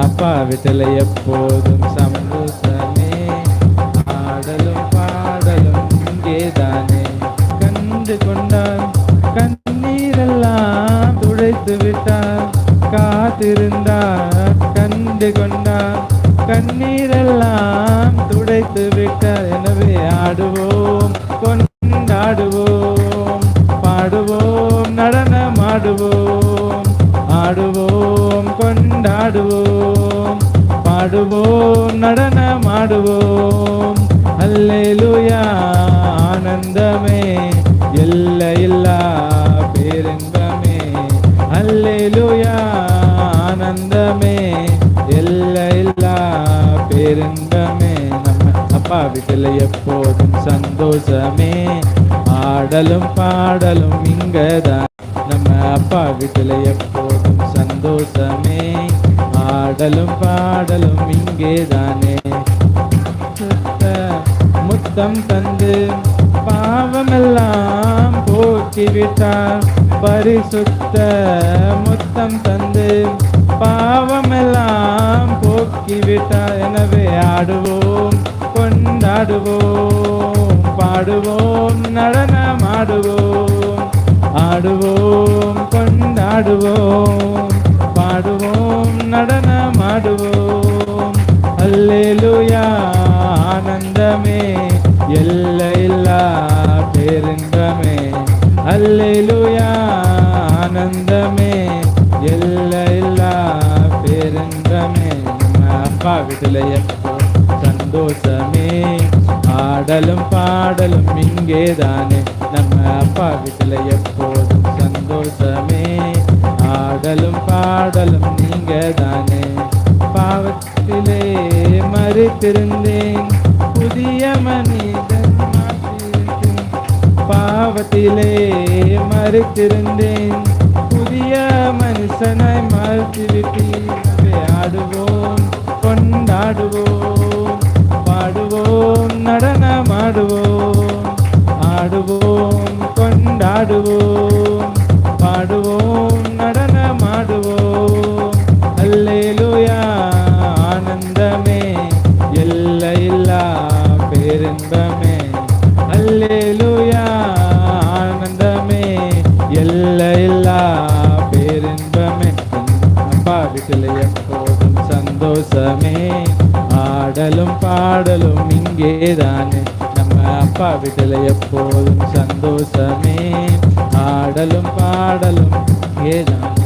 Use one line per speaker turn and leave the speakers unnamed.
அப்பா வீட்டில் எப்போதும் சந்தோஷமே, ஆடலும் பாடலும் இங்கேதானே. கண்டு கொண்டார் கண்ணீரெல்லாம் துடைத்து விட்டார், காத்திருந்தார் கண்டு கொண்டார் கண்ணீரெல்லாம் துடைத்து விட்டார். எனவே ஆடுவோம் கொண்டாடுவோம், பாடுவோம் நடனமாடுவோம், ஆடுவோம் கொண்டாடுவோம், பாடுவோம் நடனமாடுவோம். அல்லேலூயா ஆனந்தமே, எல்லையில்லா பேரின்பமே. அல்லேலூயா ஆனந்தமே, எல்லையில்லா பேரின்பமே. நம்ம அப்பா வீட்டில் எப்போதும் சந்தோஷமே, ஆடலும் பாடலும் இங்கதான். நம்ம அப்பா வீட்டில் எப்போதும் சந்தோஷமே, ஆடலும் பாடலும் இங்கேதானே. முத்தம் தந்து பாவமெல்லாம் போக்கிவிட்டார், பரிசுத்த முத்தம் தந்து பாவமெல்லாம் போக்கிவிட்டார். எனவே ஆடுவோம் கொண்டாடுவோம், பாடுவோம் நடனமாடுவோம், ஆடுவோம் கொண்டாடுவோம், பாடுவோம் நடனமாடுவோம். அல்லேலூயா ஆனந்தமே, எல்லையில்லா பேரின்பமே. அல்லேலூயா ஆனந்தமே, எல்லையில்லா பேரின்பமே. நம்ம அப்பா வீட்டில் எப்போ சந்தோஷமே, ஆடலும் பாடலும் இங்கேதானே. நம்ம அப்பா வீட்டில் எப்போதும் சந்தோஷமே, ஆடலும் பாடலும் நீங்க தானே. பாவத்திலே மறித்திருந்தேன், புதிய மனிதன் மாற்றியிருந்தேன். பாவத்திலே மறித்திருந்தேன், புதிய மனுஷனாய் மாற்றிவிட்டேன். ஆடுவோம் கொண்டாடுவோம், பாடுவோம் நடனமாடுவோம், ஆடுவோம் கொண்டாடுவோம், பாடுவோம் நடனமாடுவோம். அல்லேலூயா ஆனந்தமே, எல்லையில்லா பேரின்பமே. அல்லேலூயா ஆனந்தமே, எல்லையில்லா பேரின்பமே. அப்பா வீட்டில் எப்போதும் சந்தோஷமே, ஆடலும் பாடலும் இங்கேதானே. நம்ம அப்பா வீட்டில் எப்போதும் சந்தோஷமே, ஆடலும் பாடலும் இங்கேதானே.